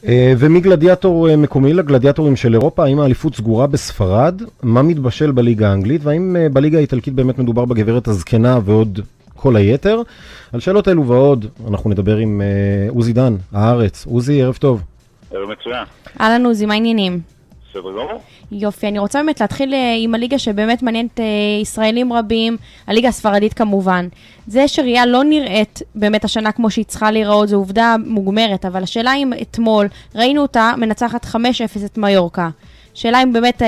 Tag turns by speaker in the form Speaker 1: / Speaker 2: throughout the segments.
Speaker 1: ומגלדיאטור מקומי לגלדיאטורים של אירופה, האם האליפות סגורה בספרד? מה מתבשל בליגה האנגלית? והאם בליגה האיטלקית באמת מדובר בגברת הזקנה ועוד כל היתר? על שאלות אלו ועוד אנחנו נדבר עם עוזי דן, הארץ. עוזי, ערב טוב.
Speaker 2: ערב מצוין.
Speaker 3: אהלן עוזי, מה העניינים?
Speaker 2: בסדר גמור.
Speaker 3: יופי, אני רוצה באמת להתחיל עם הליגה שבאמת מעניינת ישראלים רבים, הליגה הספרדית כמובן. זה שריאל לא נראית באמת השנה כמו שהיא צריכה להיראות, זו עובדה מוגמרת, אבל השאלה אם אתמול ראינו אותה מנצחת 5-0 את מיורקה. שאלה אם באמת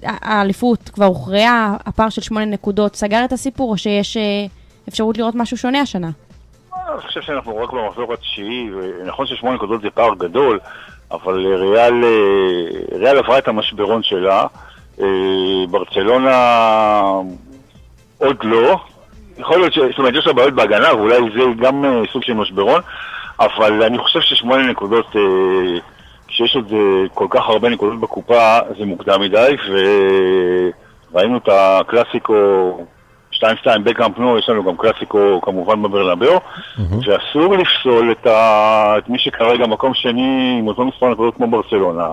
Speaker 3: האליפות כבר הוכרעה, הפער של 8 נקודות סגר את הסיפור, או שיש אפשרות לראות משהו שונה השנה?
Speaker 2: אני חושב שאנחנו רק במחזור התשיעי, ונכון ש8 נקודות זה פער גדול, אבל ריאל עברה את המשברון שלה, ברצלונה עוד לא, יכול להיות שיש לה בעיות בהגנה, ואולי זה גם סוג של משברון, אבל אני חושב ש8 נקודות, כשיש עוד כל כך הרבה נקודות בקופה, זה מוקדם מדי, וראינו את הקלאסיקו 2-2 בקאמפ נו, יש לנו גם קלאסיקו כמובן בברנבאו, ואסור לפסול את מי שכרגע מקום שני עם אותו מספר נקודות כמו ברצלונה.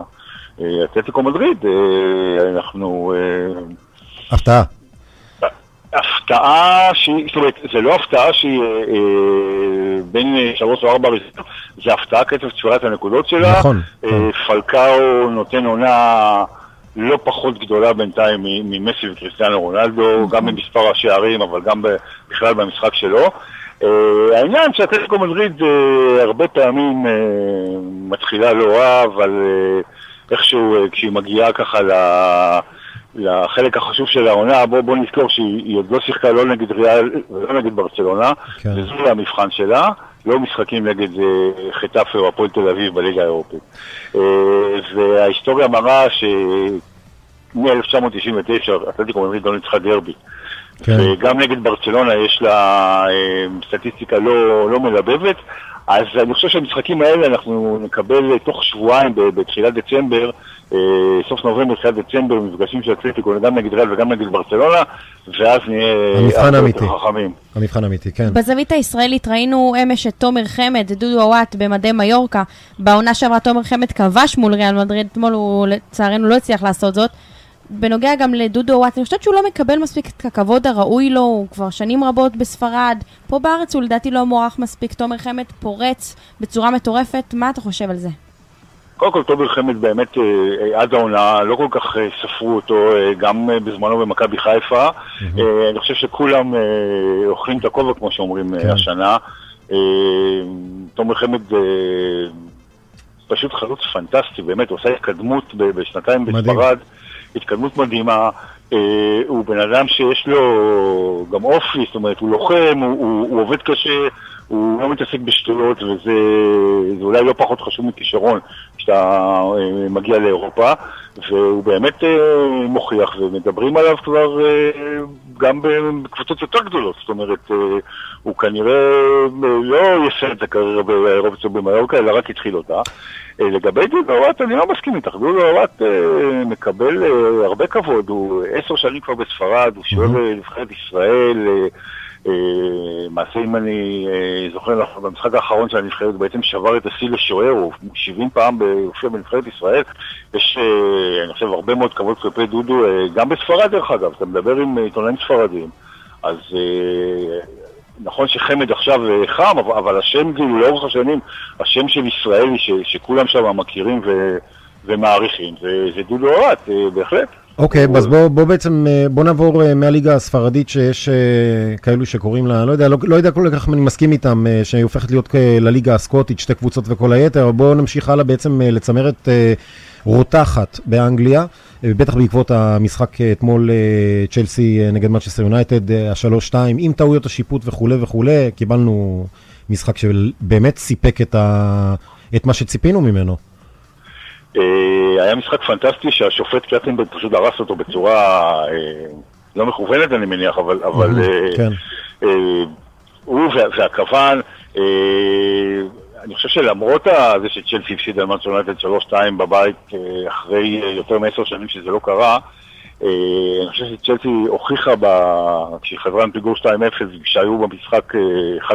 Speaker 2: אתלטיקו מדריד, אנחנו...
Speaker 1: הפתעה.
Speaker 2: הפתעה זאת אומרת, זה לא הפתעה שהיא בין 3 או 4 זה הפתעה קצב צפירת הנקודות שלה.
Speaker 1: נכון.
Speaker 2: פלקאו נותן עונה לא פחות גדולה בינתיים ממסי וקריסטיאנו רונלדו, גם במספר השערים, אבל גם בכלל במשחק שלו. העניין שאתלטיקו מדריד הרבה פעמים מתחילה לא רע, אבל איכשהו כשהיא מגיעה ככה לחלק החשוב של העונה, בוא נזכור שהיא עוד לא שיחקה לא נגד ריאל ולא נגד ברצלונה, וזו המבחן שלה, לא משחקים נגד חטאפה או הפועל תל אביב בליגה האירופית. וההיסטוריה מראה מ-1999 אתלטיקו מדריד לא ניצחה דרבי. וגם נגד ברצלונה יש לה סטטיסטיקה לא מלבבת, אז אני חושב שהמשחקים האלה אנחנו נקבל תוך שבועיים בתחילת דצמבר, סוף נובמבר, תחילת דצמבר, מפגשים של אתלטיקו גם נגד ריאל וגם נגד ברצלונה, ואז נהיה
Speaker 1: המבחן האמיתי.
Speaker 2: חכמים.
Speaker 1: המבחן האמיתי, כן.
Speaker 3: בזווית הישראלית ראינו אמש את תומר חמד, דודו אוואט במדי מיורקה, בעונה שעברה תומר חמד כבש מול ריאל מדריד, אתמול הוא לצערנו לא הצליח לעשות זאת. בנוגע גם לדודו אוואט, אני חושבת שהוא לא מקבל מספיק את הכבוד הראוי לו, הוא כבר שנים רבות בספרד, פה בארץ הוא לדעתי לא מוערך מספיק, תומר חמד פורץ בצורה מטורפת, מה אתה חושב על זה?
Speaker 2: קודם כל תומר חמד באמת עד העונה, לא כל כך ספרו אותו, גם בזמנו במכבי חיפה, אני חושב שכולם אוכלים את הכובע כמו שאומרים השנה, תומר חמד פשוט חלוץ פנטסטי, באמת, הוא עושה התקדמות בשנתיים בספרד, התקדמות מדהימה, הוא בן אדם שיש לו גם אופי, זאת אומרת, הוא לוחם, הוא עובד קשה, הוא לא מתעסק בשטויות, וזה אולי לא פחות חשוב מכישרון כשאתה מגיע לאירופה, והוא באמת מוכיח, ומדברים עליו כבר גם בקבוצות יותר גדולות, זאת אומרת, הוא כנראה לא יסיים את הקריירה באירופה במיורקה, אלא רק התחיל אותה. לגבי דודו אוואט, אני לא מסכים איתך, דודו אוואט מקבל הרבה כבוד, הוא 10 שנים כבר בספרד, הוא שואל לנבחרת ישראל, מעשה אם אני זוכר לך, במשחק האחרון של הנבחרת בעצם שבר את השיא לשוער, הוא 70 פעם בהופיע בנבחרת ישראל, יש אני חושב הרבה מאוד כבוד כלפי דודו, גם בספרד דרך אגב, אתה מדבר עם עיתונאים ספרדים, אז נכון שחמד עכשיו חם, אבל השם כאילו לאורך השנים, השם של ישראלי שכולם שם מכירים ומעריכים, זה דודו אוואט, בהחלט.
Speaker 1: אוקיי, אז בוא נעבור מהליגה הספרדית שיש כאלו שקוראים לה, לא יודע כל כך אני מסכים איתם, שהיא הופכת להיות לליגה הסקוטית, 2 קבוצות וכל היתר, בואו נמשיך הלאה בעצם לצמרת רותחת באנגליה, בטח בעקבות המשחק אתמול צ'לסי נגד מנצ'סטר יונייטד, 3-2, עם טעויות השיפוט וכו' וכו', קיבלנו משחק שבאמת סיפק את מה שציפינו ממנו.
Speaker 2: היה משחק פנטסטי שהשופט קלטנברג פשוט הרס אותו בצורה לא מכוונת אני מניח, אבל הוא והכוון, אני חושב שלמרות זה שצ'לסי הפסיד על מנצ'סטר יונייטד 3-2 בבית אחרי יותר מ10 שנים שזה לא קרה, אני חושב שצ'לסי הוכיחה כשהיא חזרה עם פיגור 2-0 כשהיו במשחק 11-11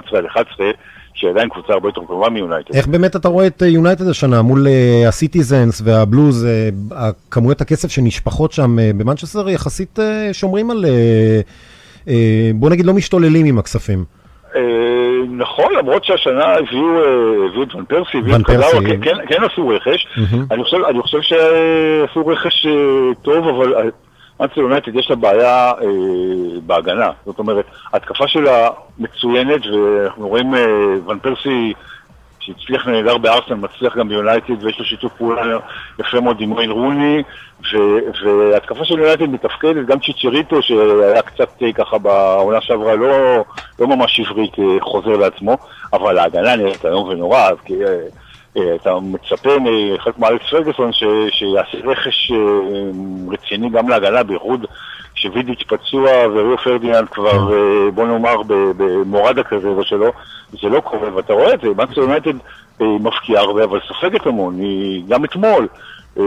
Speaker 2: שהיא עדיין קבוצה הרבה יותר טובה מיונייטד.
Speaker 1: איך באמת אתה רואה את יונייטד השנה מול הסיטיזנס והבלוז, כמויות הכסף שנשפחות שם במנצ'סטר יחסית שומרים על, בוא נגיד לא משתוללים עם הכספים.
Speaker 2: נכון, למרות שהשנה הביאו את ון פרסי, כן עשו רכש, אני חושב שעשו רכש טוב, אבל מנצ'סטר יונייטד יש לה בעיה בהגנה, זאת אומרת, התקפה שלה מצוינת, ואנחנו רואים ון פרסי שהצליח נהדר בארסנל, מצליח גם ביונייטד, ויש לו שיתוף פעולה יפה מאוד עם וויין רוני, והתקפה של יונייטד מתפקדת, גם צ'יצ'ריטו שהיה קצת ככה בעונה שעברה לא ממש עברית חוזר לעצמו, אבל ההגנה נראית היום ונורא, כי אתה מצפה מחלק מאלכס פרגוסון שיעשה רכש רציני גם להגנה, בייחוד שווידיץ' פצוע וריו פרדיננד כבר בוא נאמר במורד הקריירה שלו, זה לא קורה, ואתה רואה את זה, מנצ'סטר יונייטד מפקיעה הרבה, אבל סופגת המון, גם אתמול 3-2,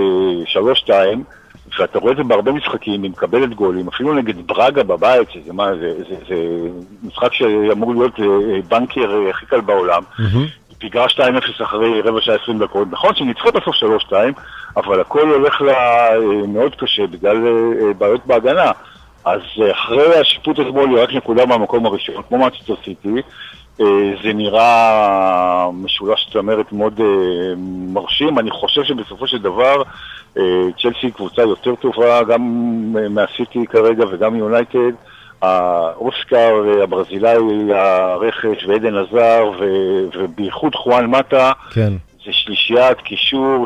Speaker 2: ואתה רואה את זה בהרבה משחקים, היא מקבלת גולים, אפילו נגד ברגה בבית, שזה משחק שאמור להיות בנקר הכי קל בעולם, פיגרה 2-0 אחרי רבע שעה 20 דקות, נכון שניצחו בסוף 3-2, אבל הכל הולך לה מאוד קשה בגלל בעיות בהגנה, אז אחרי השיפוט אתמול היא רק נקודה מהמקום הראשון, כמו מנצ'סטר סיטי, זה נראה משולש צמרת מאוד מרשים. אני חושב שבסופו של דבר צ'לסי היא קבוצה יותר טובה גם מהסיטי כרגע וגם מיונייטד. האוסקר הברזילאי, הרכש ועדן עזר ובייחוד חואן מטה, כן. זה שלישיית קישור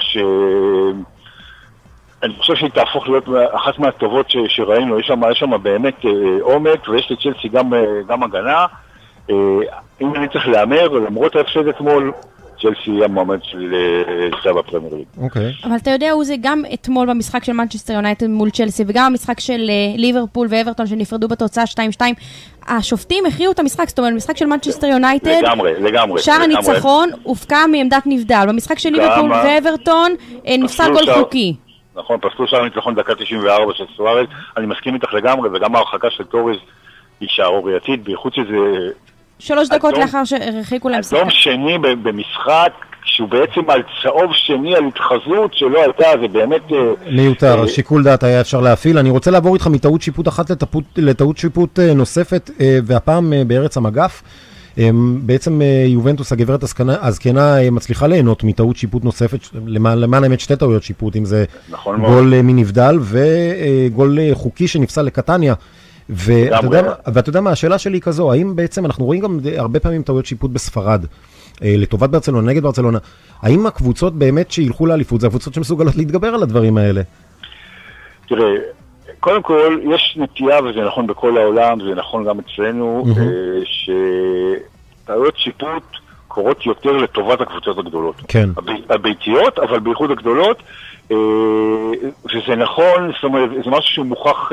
Speaker 2: אני חושב שהיא תהפוך להיות אחת מהטובות שראינו. יש שם באמת עומק, ויש לצ'לסי גם הגנה. אם אני צריך להאמר, למרות ההפסד אתמול, צ'לסי היא המועמד של סבא הפרמייר ליג.
Speaker 3: אבל אתה יודע, זה גם אתמול במשחק של מנצ'סטר יונייטד מול צ'לסי, וגם המשחק של ליברפול ואברטון שנפרדו בתוצאה 2-2, השופטים הכריעו את המשחק, זאת אומרת, במשחק של מנצ'סטר יונייטד,
Speaker 2: לגמרי.
Speaker 3: שער הניצחון הופקע מעמדת נבדל. במשחק של ליברפול ואברטון נפסל גול חוקי.
Speaker 2: נכון, פסלו שער הניצחון דקה 94 של סוארז, אני מסכים איתך לגמרי, וגם ההרחקה של טורז היא שערורייתית, בייחוד שזה
Speaker 3: 3 דקות לאחר שהרחיקו להם שחק.
Speaker 2: אדום שני במשחק, שהוא בעצם על צהוב שני, על התחזות שלא הייתה, זה באמת
Speaker 1: מיותר, שיקול דעת היה אפשר להפעיל. אני רוצה לעבור איתך מטעות שיפוט אחת לטעות שיפוט נוספת, והפעם בארץ המגף. בעצם יובנטוס, הגברת הזקנה, מצליחה ליהנות מטעות שיפוט נוספת, למען האמת 2 טעויות שיפוט, אם זה גול מנבדל וגול חוקי שנפסל לקטניה. ואתה יודע מה, השאלה שלי היא כזו, האם בעצם אנחנו רואים גם הרבה פעמים טעויות שיפוט בספרד, לטובת ברצלונה, נגד ברצלונה, האם הקבוצות באמת שילכו לאליפות, זה הקבוצות שמסוגלות להתגבר על הדברים האלה?
Speaker 2: תראה, קודם כל, יש נטייה, וזה נכון בכל העולם, זה נכון גם אצלנו, שטעויות שיפוט קורות יותר לטובת הקבוצות הגדולות. כן. הביתיות, אבל בייחוד הגדולות, וזה נכון, זאת אומרת, זה משהו שהוא מוכח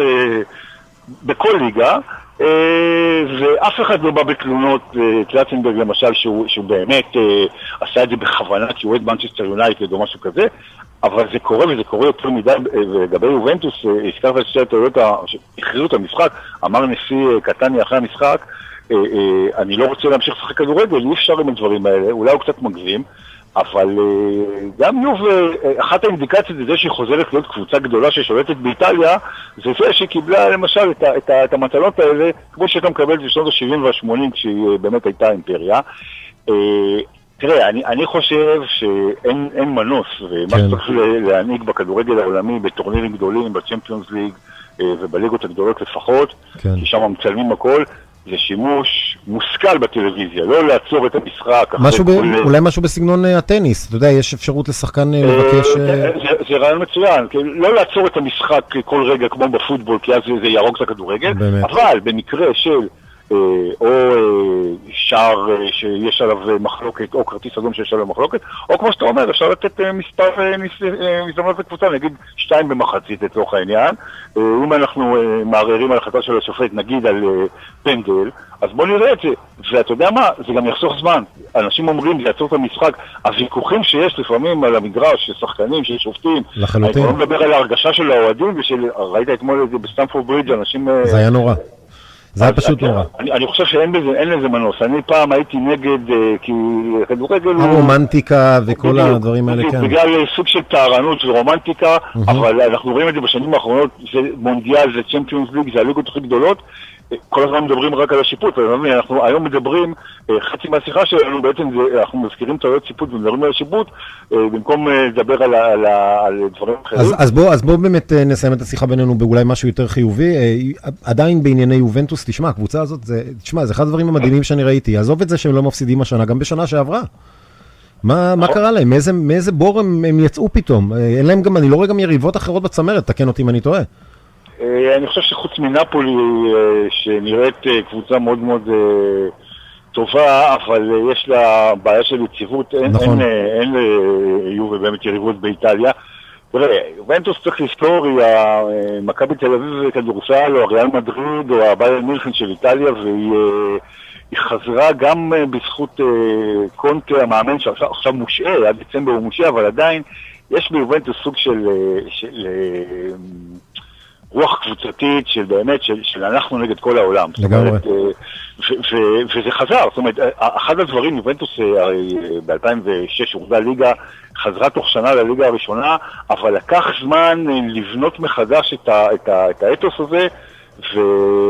Speaker 2: בכל ליגה, ואף אחד לא בא בתלונות, קלצנברג למשל, שהוא באמת עשה את זה בכוונה, כי הוא אוהד מנצ'סטר יונייטד או משהו כזה, אבל זה קורה, וזה קורה יותר מדי. לגבי יובנטוס, הזכרת את 2 טעויות שהכריעו את המשחק, אמר נשיא קטניה אחרי המשחק, אני לא רוצה להמשיך לשחק כדורגל, אי אפשר עם הדברים האלה, אולי הוא קצת מגזים, אבל גם יוב, אחת האינדיקציות זה שהיא חוזרת להיות קבוצה גדולה ששולטת באיטליה, זה זה שהיא קיבלה למשל את המטלות האלה, כמו שהייתה מקבלת בשנות ה-70 וה-80 כשהיא באמת הייתה אימפריה. תראה, אני חושב שאין מנוס, ומה שצריך להנהיג בכדורגל העולמי, בטורנירים גדולים, בצ'מפיונס ליג ובליגות הגדולות לפחות, כי שם מצלמים הכל, זה שימוש מושכל בטלוויזיה, לא לעצור את המשחק.
Speaker 1: אולי משהו בסגנון הטניס, אתה יודע, יש אפשרות לשחקן לבקש...
Speaker 2: זה רעיון מצוין, לא לעצור את המשחק כל רגע כמו בפוטבול, כי אז זה ירוג את הכדורגל, אבל במקרה של או שער שיש עליו מחלוקת, או כרטיס אדום שיש עליו מחלוקת, או כמו שאתה אומר, אפשר לתת מספר מזדמנות לקבוצה, נגיד 2 במחצית לצורך העניין. אם אנחנו מערערים על החלטה של השופט, נגיד על פנדל, אז בוא נראה את זה. ואתה יודע מה, זה גם יחסוך זמן. אנשים אומרים, זה יעצור את המשחק. הוויכוחים שיש לפעמים על המגרש, של שחקנים, של שופטים, אני לא מדבר על ההרגשה של האוהדים, ראית אתמול את זה בסטמפורד ברידג', אנשים...
Speaker 1: זה היה נורא. זה היה פשוט נורא.
Speaker 2: אני חושב שאין לזה מנוס. אני פעם הייתי נגד, כי כדורגל...
Speaker 1: הרומנטיקה וכל הדברים האלה, כן.
Speaker 2: בגלל סוג של טהרנות ורומנטיקה, אבל אנחנו רואים את זה בשנים האחרונות, זה מונדיאל, זה צ'מפיונס ליג, זה הליגות הכי גדולות, כל הזמן מדברים רק על השיפוט, אנחנו היום מדברים, חצי מהשיחה שלנו בעצם אנחנו מזכירים טעויות שיפוט ומדברים על השיפוט, במקום לדבר על דברים אחרים.
Speaker 1: אז בואו באמת נסיים את השיחה בינינו באולי משהו יותר חיובי, עדיין בענייני יובנטוס, תשמע, הקבוצה הזאת, זה אחד הדברים המדהימים שאני ראיתי, עזוב את זה שהם לא מפסידים השנה, גם בשנה שעברה. מה קרה להם? מאיזה בור הם יצאו פתאום? אין להם גם, אני לא רואה גם יריבות אחרות בצמרת, תקן אותי אם אני טועה.
Speaker 2: אני חושב שחוץ מנפולי, שנראית קבוצה מאוד מאוד טובה, אבל יש לה בעיה של יציבות, אין ליובה באמת יריבות באיטליה. יובנטוס צריך לזכור, היא מכבי תל אביב כדורסל, או ריאל מדריד, או הביירן מינכן של איטליה, והיא חזרה גם בזכות קונטה, המאמן שעכשיו מושעה, עד דצמבר הוא מושעה, אבל עדיין יש ביובנטוס סוג של רוח קבוצתית של באמת, של אנחנו נגד כל העולם.
Speaker 1: לגמרי.
Speaker 2: וזה חזר, זאת אומרת, אחד הדברים, יובנטוס ב-2006 הורדה ליגה, חזרה תוך שנה לליגה הראשונה, אבל לקח זמן לבנות מחדש את האתוס הזה,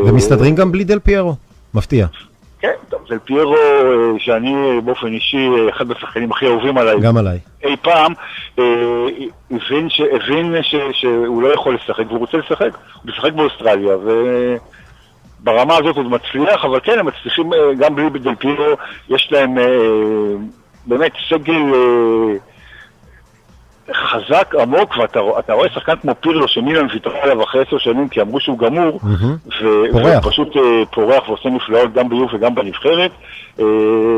Speaker 1: ומסתדרים גם בלי דל פיירו, מפתיע.
Speaker 2: כן, טוב, דל פיירו, שאני באופן אישי, אחד מהשחקנים הכי אהובים עליי.
Speaker 1: גם עליי.
Speaker 2: אי פעם, הבין שהוא לא יכול לשחק, והוא רוצה לשחק, הוא משחק באוסטרליה, וברמה הזאת הוא מצליח, אבל כן, הם מצליחים גם בלי דל פיירו, יש להם באמת סגל חזק, עמוק, ואתה רואה שחקן כמו פירלו שמילן ויתרה עליו אחרי 10 שנים כי אמרו שהוא גמור, ופשוט פורח ועושה נפלאות גם ביוב וגם בנבחרת,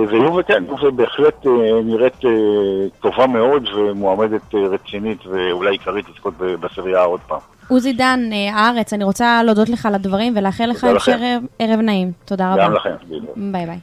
Speaker 2: ויוב כן, יוב בהחלט נראית טובה מאוד ומועמדת רצינית ואולי עיקרית לזכות בסריה עוד פעם.
Speaker 3: עוזי דן, הארץ, אני רוצה להודות לך על הדברים ולאחל לך המשך ערב נעים. תודה רבה.
Speaker 2: גם לכם.
Speaker 3: ביי ביי.